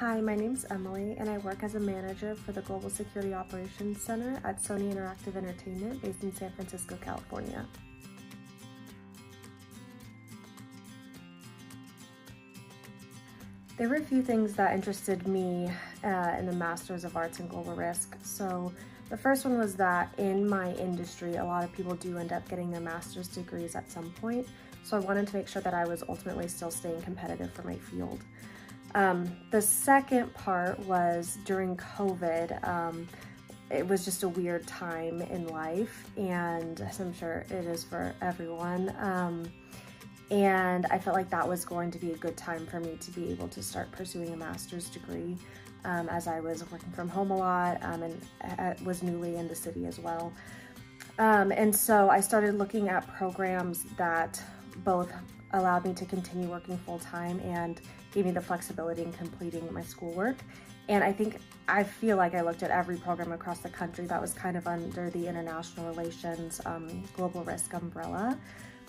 Hi, my name's Emily, and I work as a manager for the Global Security Operations Center at Sony Interactive Entertainment based in San Francisco, California. There were a few things that interested me in the Masters of Arts in Global Risk. So the first one was that in my industry, a lot of people do end up getting their master's degrees at some point. So I wanted to make sure that I was ultimately still staying competitive for my field. The second part was during COVID. It was just a weird time in life, and as I'm sure it is for everyone. And I felt like that was going to be a good time for me to be able to start pursuing a master's degree, as I was working from home a lot and was newly in the city as well. And so I started looking at programs that both allowed me to continue working full-time and gave me the flexibility in completing my schoolwork. And I feel like I looked at every program across the country that was kind of under the international relations, global risk umbrella.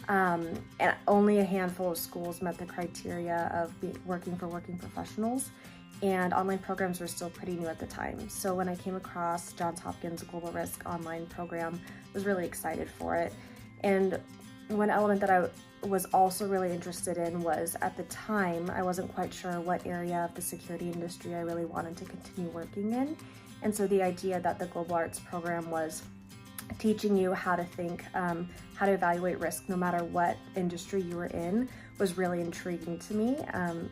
And only a handful of schools met the criteria of working for working professionals, and online programs were still pretty new at the time. So when I came across Johns Hopkins Global Risk online program, I was really excited for it. And one element that I was also really interested in was, at the time, I wasn't quite sure what area of the security industry I really wanted to continue working in. And so the idea that the Global Arts program was teaching you how to think, how to evaluate risk no matter what industry you were in was really intriguing to me,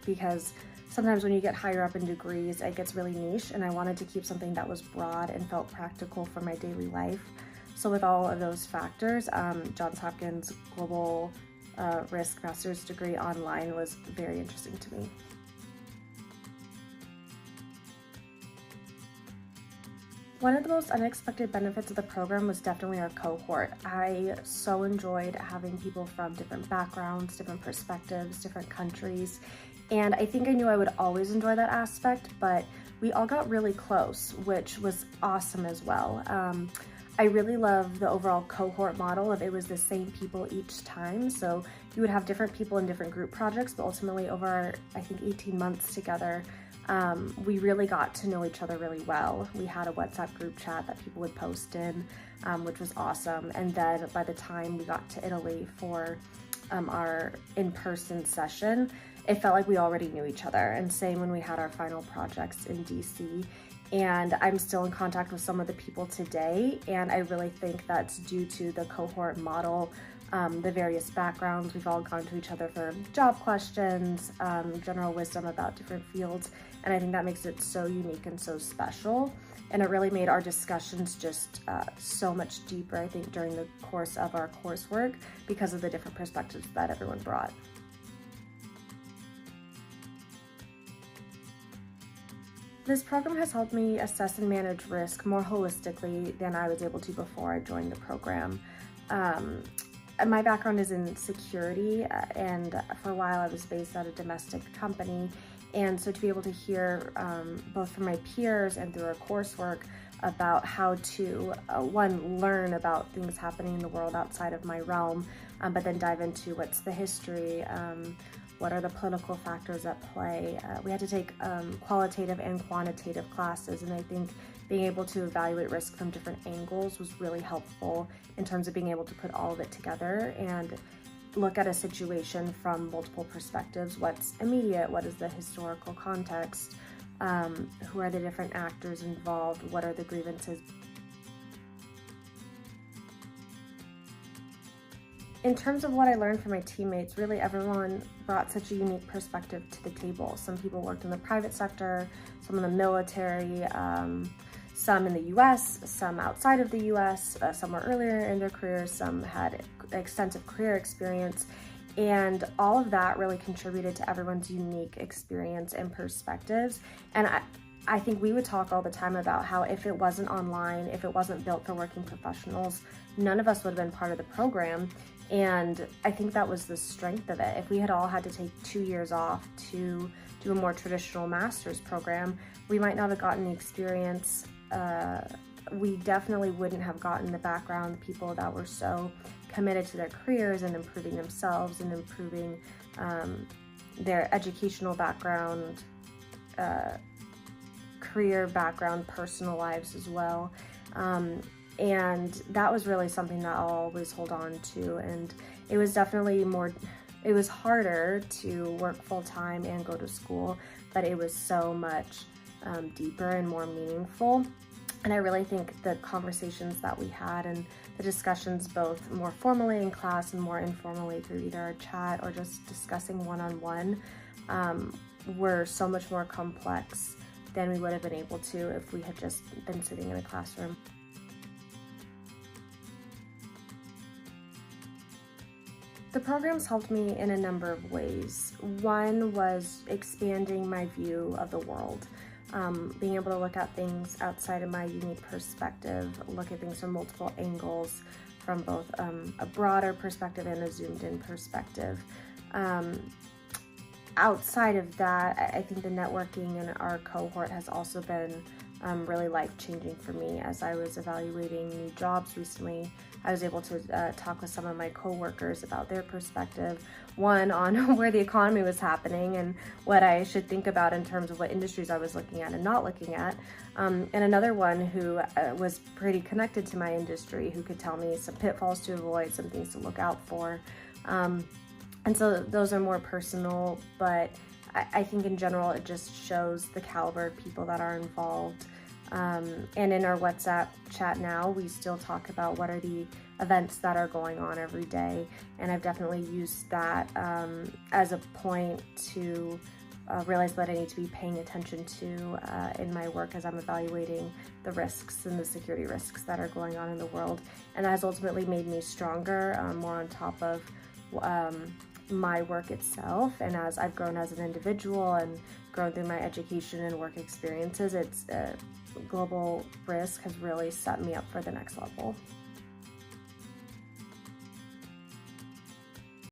because sometimes when you get higher up in degrees, it gets really niche, and I wanted to keep something that was broad and felt practical for my daily life. So with all of those factors, Johns Hopkins Global Risk Master's degree online was very interesting to me. One of the most unexpected benefits of the program was definitely our cohort. I so enjoyed having people from different backgrounds, different perspectives, different countries, and I think I knew I would always enjoy that aspect, but we all got really close, which was awesome as well. I really love the overall cohort model of it was the same people each time. So you would have different people in different group projects, but ultimately over our, I think, 18 months together, we really got to know each other really well. We had a WhatsApp group chat that people would post in, which was awesome. And then by the time we got to Italy for our in-person session, it felt like we already knew each other. And same when we had our final projects in DC. And I'm still in contact with some of the people today, and I really think that's due to the cohort model, the various backgrounds. We've all gone to each other for job questions, general wisdom about different fields, and I think that makes it so unique and so special. And it really made our discussions just so much deeper, I think, during the course of our coursework because of the different perspectives that everyone brought. This program has helped me assess and manage risk more holistically than I was able to before I joined the program. My background is in security, and for a while I was based at a domestic company. And so to be able to hear both from my peers and through our coursework about how to, one, learn about things happening in the world outside of my realm, but then dive into what's the history, what are the political factors at play. We had to take qualitative and quantitative classes, and I think being able to evaluate risk from different angles was really helpful in terms of being able to put all of it together and look at a situation from multiple perspectives. What's immediate? What is the historical context? Who are the different actors involved? What are the grievances? In terms of what I learned from my teammates, really everyone brought such a unique perspective to the table. Some people worked in the private sector, some in the military, some in the US, some outside of the US, some were earlier in their careers, some had extensive career experience, and all of that really contributed to everyone's unique experience and perspectives. And I think we would talk all the time about how if it wasn't online, if it wasn't built for working professionals, none of us would have been part of the program. And I think that was the strength of it. If we had all had to take 2 years off to do a more traditional master's program, we might not have gotten the experience. We definitely wouldn't have gotten the background, the people that were so committed to their careers and improving themselves and improving their educational background, career background, personal lives as well. And that was really something that I'll always hold on to. And it was definitely it was harder to work full-time and go to school, but it was so much deeper and more meaningful. And I really think the conversations that we had and the discussions, both more formally in class and more informally through either a chat or just discussing one-on-one, were so much more complex than we would have been able to if we had just been sitting in a classroom. The programs helped me in a number of ways. One was expanding my view of the world. Being able to look at things outside of my unique perspective, look at things from multiple angles, from both a broader perspective and a zoomed in perspective. Outside of that, I think the networking in our cohort has also been really life-changing for me. As I was evaluating new jobs recently, I was able to talk with some of my coworkers about their perspective, one on where the economy was happening and what I should think about in terms of what industries I was looking at and not looking at, and another one who was pretty connected to my industry, who could tell me some pitfalls to avoid, some things to look out for. And so those are more personal, but I think in general it just shows the caliber of people that are involved. And in our WhatsApp chat now, we still talk about what are the events that are going on every day. And I've definitely used that as a point to realize that I need to be paying attention to in my work as I'm evaluating the risks and the security risks that are going on in the world. And that has ultimately made me stronger, more on top of my work itself. And as I've grown as an individual and grown through my education and work experiences, global risk has really set me up for the next level.